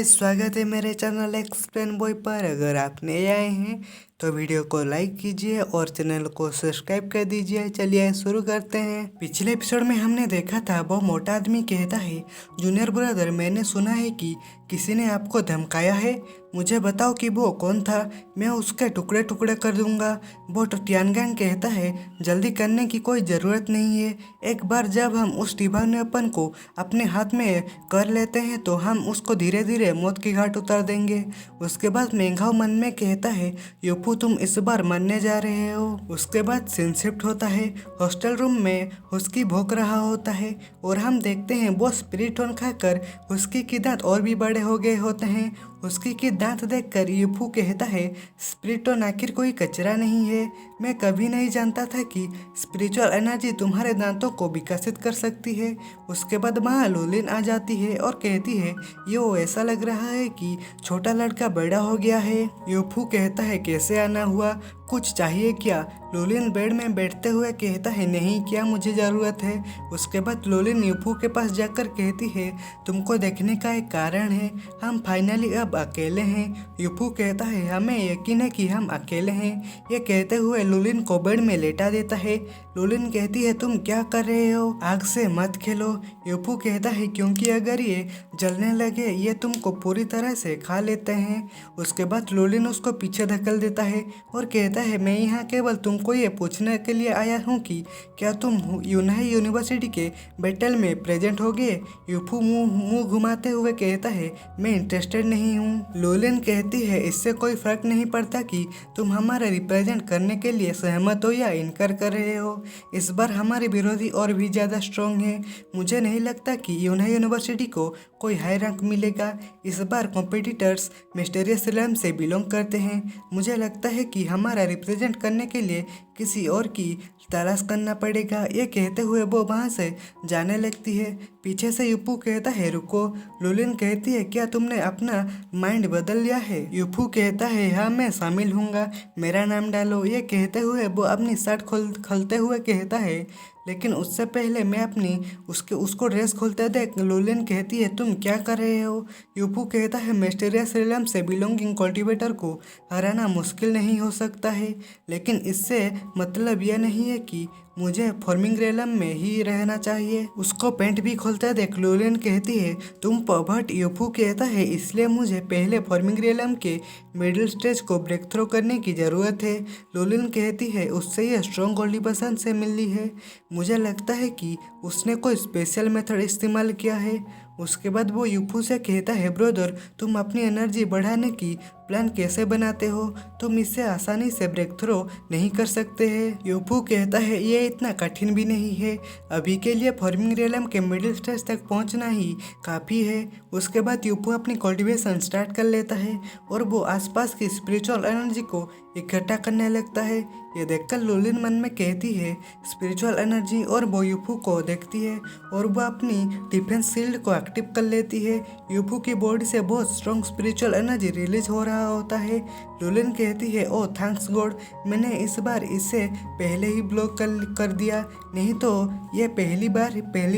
Guys, स्वागत है मेरे चैनल एक्सप्लेन बॉय पर। अगर आप नए आए हैं तो वीडियो को लाइक कीजिए और चैनल को सब्सक्राइब कर दीजिए। चलिए शुरू करते हैं। पिछले एपिसोड में हमने देखा था वो मोटा आदमी कहता है, जूनियर ब्रदर मैंने सुना है कि किसी ने आपको धमकाया है। मुझे बताओ कि वो कौन था, मैं उसके टुकड़े टुकड़े कर दूंगा। वो टियानगैंग कहता है, जल्दी करने की कोई ज़रूरत नहीं है। एक बार जब हम उस दिवानेपन को अपने हाथ में कर लेते हैं तो हम उसको धीरे धीरे मौत की घाट उतार देंगे। उसके बाद मेंघाओ मन में कहता है, यूफू तुम इस बार मरने जा रहे हो। उसके बाद सीन शिफ्ट होता है। हॉस्टल रूम में हुस्की भौंक रहा होता है और हम देखते हैं वो स्पिरिटॉन खाकर हुस्की की दांत और भी बड़े हो गए होते हैं। हुस्की की दांत देखकर यूफू कहता है, स्पिरिटॉन आखिर कोई कचरा नहीं है। मैं कभी नहीं जानता था कि स्पिरिचुअल एनर्जी तुम्हारे दांतों को विकसित कर सकती है। उसके बाद वहाँ लूलिन आ जाती है और कहती है, यो ऐसा लग रहा है कि छोटा लड़का बड़ा हो गया है। यूफू कहता है, कैसे आना हुआ, कुछ चाहिए क्या? लूलिन बेड में बैठते हुए कहता है, नहीं, क्या मुझे ज़रूरत है। उसके बाद लूलिन यूफू के पास जाकर कहती है, तुमको देखने का एक कारण है, हम फाइनली अब अकेले हैं। यूफू कहता है, हमें यकीन है कि हम अकेले हैं। ये कहते हुए लूलिन को बेड में लेटा देता है। लूलिन कहती है, तुम क्या कर रहे हो, आग से मत खेलो। यूफू कहता है, क्योंकि अगर ये जलने लगे ये तुमको पूरी तरह से खा लेते हैं। उसके बाद लूलिन उसको पीछे धकेल देता है और कहता है, मैं यहाँ केवल तुमको ये पूछने के लिए आया हूँ कि क्या तुम यूनाही यूनिवर्सिटी के बैटल में प्रेजेंट होगे। यूफू मुंह घुमाते हुए कहता है, मैं इंटरेस्टेड नहीं हूँ। लूलिन कहती है, इससे कोई फर्क नहीं पड़ता कि तुम हमारे रिप्रेजेंट करने के लिए सहमत हो या इनकार कर रहे हो। इस बार हमारे विरोधी और भी ज़्यादा स्ट्रॉन्ग है। मुझे नहीं लगता कि यूनाही यूनिवर्सिटी को कोई हाई रैंक मिलेगा। इस बार कॉम्पिटिटर्स मिस्टीरियस रिलम से बिलोंग करते हैं। मुझे लगता है कि हमारा रिप्रेजेंट करने के लिए किसी और की तलाश करना पड़ेगा। ये कहते हुए वो वहाँ से जाने लगती है। पीछे से यूफू कहता है, रुको। लूलिन कहती है, क्या तुमने अपना माइंड बदल लिया है? यूफू कहता है, हाँ, मैं शामिल हूँगा, मेरा नाम डालो। ये कहते हुए वो अपनी शर्ट खोलते हुए कहता है, लेकिन उससे पहले मैं अपनी उसको ड्रेस खोलते देख लूलिन कहती है, तुम क्या कर रहे हो? यूफू कहता है, मिस्टीरियस रिलम से बिलोंगिंग कल्टीवेटर को हराना मुश्किल नहीं हो सकता है, लेकिन इससे मतलब यह नहीं है कि मुझे फॉर्मिंग रेलम में ही रहना चाहिए। उसको पेंट भी खोलते देख लूलिन कहती है, तुम पर्वर्ट। यूफू कहता है, इसलिए मुझे पहले फॉर्मिंग रेलम के मिडिल स्टेज को ब्रेक थ्रो करने की ज़रूरत है। लूलिन कहती है, उससे यह स्ट्रॉन्ग गोल्डीबसन से मिली है। मुझे लगता है कि उसने कोई स्पेशल मेथड इस्तेमाल किया है। उसके बाद वो यूफू से कहता है, ब्रदर तुम अपनी एनर्जी बढ़ाने की प्लान कैसे बनाते हो? तुम इससे आसानी से ब्रेक थ्रो नहीं कर सकते हैं। यूफू कहता है, ये इतना कठिन भी नहीं है, अभी के लिए फॉर्मिंग रेलम के मिडिल स्टेज तक पहुंचना ही काफ़ी है। उसके बाद यूफू अपनी कल्टीवेशन स्टार्ट कर लेता है और वो आसपास की स्पिरिचुअल एनर्जी को इकट्ठा करने लगता है। ये देखकर लूलिन मन में कहती है, स्पिरिचुअल एनर्जी, और वो यूफू को देखती है और वो अपनी डिफेंस शील्ड को एक्टिव कर लेती है। यूफू की बॉडी से बहुत स्ट्रॉन्ग स्पिरिचुअल एनर्जी रिलीज हो रहा होता है। लूलिन कहती है, ओ थैंक्स गॉड, मैंने इस बार इसे पहले ही ब्लॉक कर दिया, नहीं तो ये पहली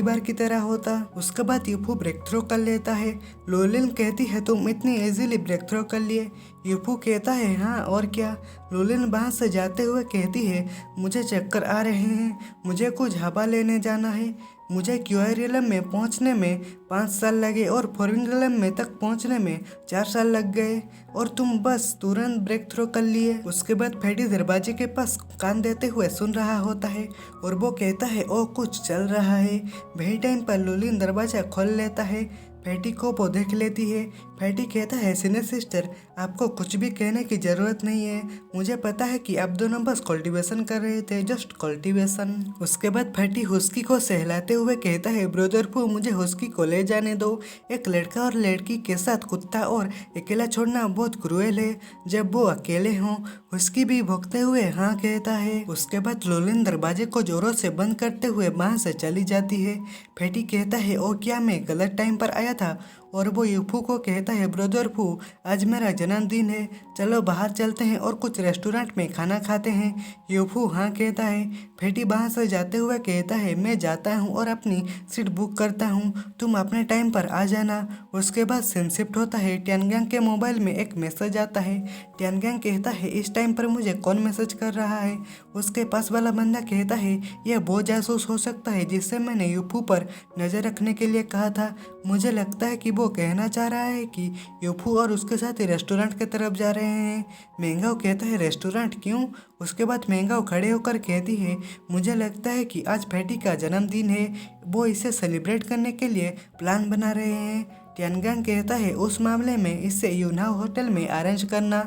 बार की तरह होता। उसके बाद यूफू ब्रेक थ्रो कर लेता है। लूलिन कहती है, तुम इतनी इजीली ब्रेक थ्रो कर लिए? यूफू कहता है, हाँ और क्या। लूलिन वहाँ से जाते हुए कहती है, मुझे चक्कर आ रहे हैं, मुझे कुछ हवा लेने जाना है। मुझे क्यूआई रिलम में पहुंचने में 5 साल लगे और फॉर्मिंग रिलम में तक पहुंचने में 4 साल लग गए और तुम बस तुरंत ब्रेक थ्रो कर लिए। उसके बाद फेडी दरवाजे के पास कान देते हुए सुन रहा होता है और वो कहता है, ओ कुछ चल रहा है। वही टाइम पर लूलिन दरवाजा खोल लेता है। फैटी को वो देख लेती है। फैटी कहता है, सीनियर सिस्टर आपको कुछ भी कहने की ज़रूरत नहीं है, मुझे पता है कि आप दोनों बस कल्टीवेशन कर रहे थे, जस्ट कल्टीवेशन। उसके बाद फैटी हुस्की को सहलाते हुए कहता है, ब्रदर पू मुझे हुस्की को ले जाने दो। एक लड़का और लड़की के साथ कुत्ता और अकेला छोड़ना बहुत क्रूएल है जब वो अकेले हों। हुस्की भी भौंकते हुए हाँ कहता है। उसके बाद लूलिन दरवाजे को जोरों से बंद करते हुए वहाँ से चली जाती है। फैटी कहता है, ओ क्या मैं गलत टाइम पर आया था और वो यूफू को कहता है ब्रदर फू, आज मेरा जन्मदिन है, चलो बाहर चलते हैं और कुछ रेस्टोरेंट में खाना खाते हैं। यूफू हाँ कहता है। फेटी वहाँ से जाते हुए कहता है मैं जाता हूँ और अपनी सीट बुक करता हूँ, तुम अपने टाइम पर आ जाना। उसके बाद सीन शिफ्ट होता है। टियानगैंग के मोबाइल में एक मैसेज आता है। टियानगैंग कहता है इस टाइम पर मुझे कौन मैसेज कर रहा है। उसके पास वाला बंदा कहता है यह वो जासूस हो सकता है जिससे मैंने यूफू पर नज़र रखने के लिए कहा था। मुझे लगता है कि वो कहना चाह रहा है कि यूफू और उसके साथी रेस्टोरेंट की तरफ जा रहे हैं। मेंगाओ कहता है रेस्टोरेंट क्यों। उसके बाद मेंगाओ खड़े होकर कहती है मुझे लगता है कि आज फैटी का जन्मदिन है, वो इसे सेलिब्रेट करने के लिए प्लान बना रहे हैं। टियानगैंग कहता है उस मामले में इससे यूनाओ होटल में अरेंज करना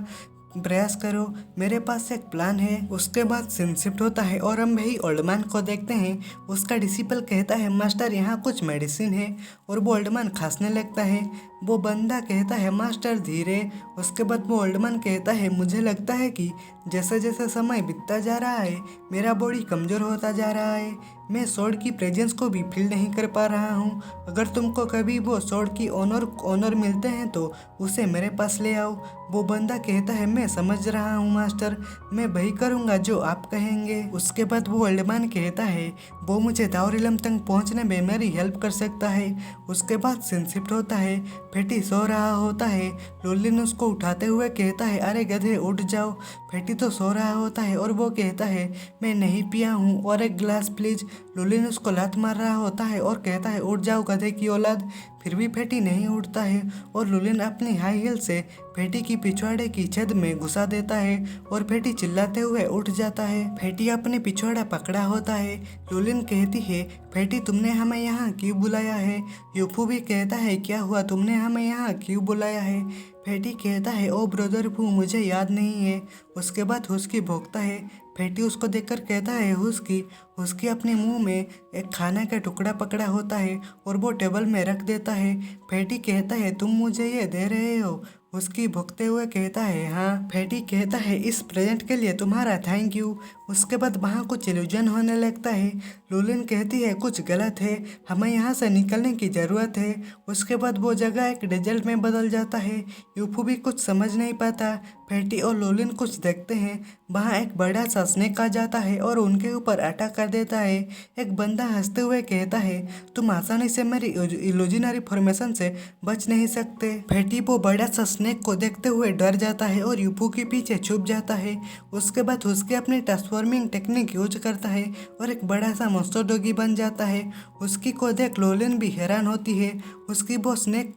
प्रयास करो, मेरे पास एक प्लान है। उसके बाद सीन शिफ्ट होता है और हम भाई ओल्डमैन को देखते हैं। उसका डिसिपल कहता है मास्टर यहाँ कुछ मेडिसिन है, और वो ओल्डमैन खांसने लगता है। वो बंदा कहता है मास्टर धीरे। उसके बाद वो ओल्डमैन कहता है मुझे लगता है कि जैसे जैसे समय बीतता जा रहा है मेरा बॉडी कमज़ोर होता जा रहा है, मैं स्वॉर्ड की प्रेजेंस को भी फील नहीं कर पा रहा हूँ। अगर तुमको कभी वो स्वॉर्ड की ऑनर मिलते हैं तो उसे मेरे पास ले आओ। वो बंदा कहता है मैं समझ रहा हूँ मास्टर, मैं वही करूँगा जो आप कहेंगे। उसके बाद वो ओल्डमैन कहता है वो मुझे दावरिलम तक पहुँचने में मेरी हेल्प कर सकता है। उसके बाद सीन शिफ्ट होता है। फेटी सो रहा होता है। लोलिन उसको उठाते हुए कहता है अरे गधे उठ जाओ। फेटी तो सो रहा होता है और वो कहता है मैं नहीं पिया हूँ और एक गिलास प्लीज। लोलिन उसको लात मार रहा होता है और कहता है उठ जाओ गधे की औलाद। फिर भी फेटी नहीं उठता है और लोलिन अपनी हाई हील से फेटी की पिछवाड़े की छत में घुसा देता है और फेटी चिल्लाते हुए उठ जाता है। फेटी अपने पिछवाड़ा पकड़ा होता है। लोलिन कहती है फेटी तुमने हमें यहाँ क्यों बुलाया है। यूफू भी कहता है क्या हुआ, तुमने हमें यहाँ क्यों बुलाया है। फेटी कहता है ओ ब्रदर फू मुझे याद नहीं है। उसके बाद हुस्की भोंकता है। फेटी उसको देखकर कहता है हुस्की अपने मुंह में एक खाने का टुकड़ा पकड़ा होता है और वो टेबल में रख देता है। फेटी कहता है तुम मुझे ये दे रहे हो। उसकी भुगते हुए कहता है हाँ। फेटी कहता है इस प्रेजेंट के लिए तुम्हारा थैंक यू। उसके बाद वहाँ कुछ इल्यूजन होने लगता है। लोलिन कहती है कुछ गलत है, हमें यहाँ से निकलने की ज़रूरत है। उसके बाद वो जगह एक डेजर्ट में बदल जाता है। यूफू भी कुछ समझ नहीं पाता। फेटी और लोलिन कुछ देखते हैं। वहाँ एक बड़ा सा स्नेक आ जाता है और उनके ऊपर अटैक कर देता है। एक बंदा हंसते हुए कहता है तुम आसानी से मेरी इल्यूजनरी फॉर्मेशन से बच नहीं सकते। फेटी वो बड़ा सा स्नेक को देखते हुए डर जाता है और यूफू के पीछे छुप जाता है। उसके बाद उसके अपनी ट्रांसफॉर्मिंग टेक्निक यूज करता है और एक बड़ा सा मॉन्स्टर डॉगी बन जाता है। उसकी को देख लोलिन भी हैरान होती है। उसकी वो स्नेक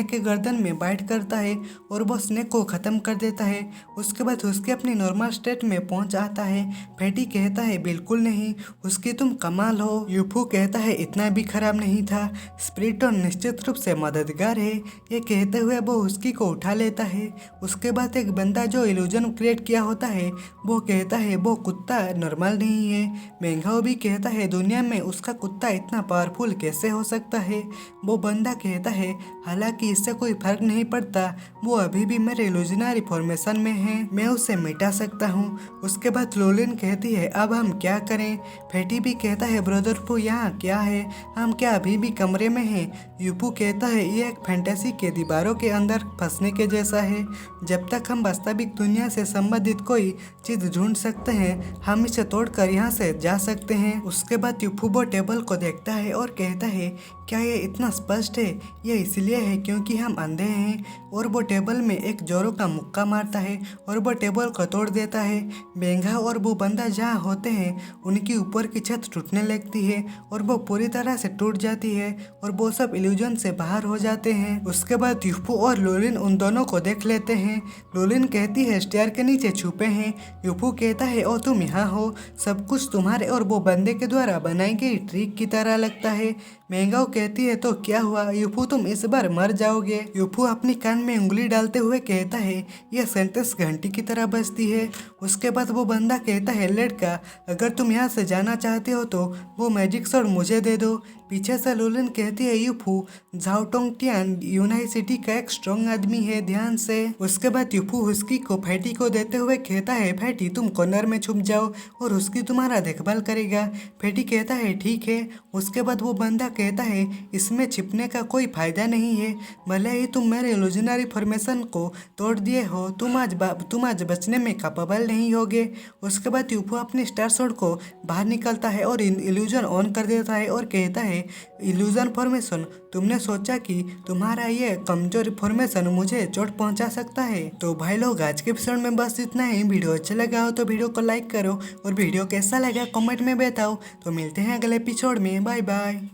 के गर्दन में बाइट करता है और वो स्नेक को ख़त्म कर देता है। उसके बाद उसके अपनी नॉर्मल स्टेट में पहुंच आता है। फेटी कहता है बिल्कुल नहीं, उसकी तुम कमाल हो। यूफू कहता है इतना भी खराब नहीं था, स्प्रिटॉन निश्चित रूप से मददगार है। ये कहते हुए वो उसकी को उठा लेता है। उसके बाद एक बंदा जो इल्यूजन क्रिएट किया होता है वो कहता है वो कुत्ता नॉर्मल नहीं है। मेंगाओ भी कहता है दुनिया में उसका कुत्ता इतना पावरफुल कैसे हो सकता है। वो बंदा कहता है हालांकि इससे कोई फर्क नहीं पड़ता, वो अभी भी मेरे इल्यूजनरी फॉर्मेशन में है, मैं उसे मिटा सकता हूँ। उसके बाद लोलिन कहती है अब हम क्या करें। फेटी भी कहता है ब्रदर फू यहाँ क्या है, हम क्या अभी भी कमरे में हैं। यूफू कहता है ये एक फैंटेसी के दीवारों के अंदर फंसने के जैसा है, जब तक हम वास्तविक दुनिया से संबंधित कोई चीज ढूंढ सकते हैं हम इसे तोड़कर यहाँ से जा सकते हैं। उसके बाद यूफू वो टेबल को देखता है और कहता है क्या ये इतना स्पष्ट है, ये इसलिए है क्योंकि हम अंधे हैं। और वो टेबल में एक जोरों का मुक्का मारता है और वो टेबल को तोड़ देता है। बेंगा और वो बंदा जहाँ होते हैं उनकी ऊपर की छत टूटने लगती है और वो पूरी तरह से टूट जाती है और वो सब इल्यूजन से बाहर हो जाते हैं। उसके बाद यूफू और लोलिन उन दोनों को देख लेते हैं। लोलिन कहती है स्टेयर के नीचे छुपे हैं। यूफू कहता है ओ तुम यहाँ हो, सब कुछ तुम्हारे और वो बंदे के द्वारा बनाई गई ट्रिक की तरह लगता है। मेंगाओ कहती है तो क्या हुआ यूफू, तुम इस बार मर जाओगे। यूफू अपनी कान में उंगली डालते हुए कहता है यह सेंटेंस घंटी की तरह बजती है। उसके बाद वो बंदा कहता है लड़का अगर तुम यहाँ से जाना चाहते हो तो वो मैजिक शॉट मुझे दे दो। पीछे से लोलिन कहती है यूफू झाओटोंग टियान यूनाई सिटी का एक स्ट्रॉन्ग आदमी है, ध्यान से। उसके बाद यूफू हुस्की को फैटी को देते हुए कहता है फैटी तुम कॉर्नर में छुप जाओ और हुस्की तुम्हारा देखभाल करेगा। फैटी कहता है ठीक है। उसके बाद वो बंदा कहता है इसमें छिपने का कोई फायदा नहीं है। भले ही तुम मेरे इल्यूजनरी फॉर्मेशन को तोड़ दिए हो, तुम आज बचने में कैपेबल नहीं होगे। उसके बाद यूफो अपने स्टार स्वॉर्ड को बाहर निकलता है और इल्यूजन ऑन कर देता है और कहता है, इल्यूजन फॉर्मेशन, तुमने सोचा कि तुम्हारा ये कमजोर फॉर्मेशन मुझे चोट पहुंचा सकता है। तो भाई लोग, आज के एपिसोड में बस इतना ही। वीडियो अच्छा लगा हो तो वीडियो को लाइक करो और वीडियो कैसा लगा कमेंट में बताओ। तो मिलते हैं अगले एपिसोड में। Bye bye.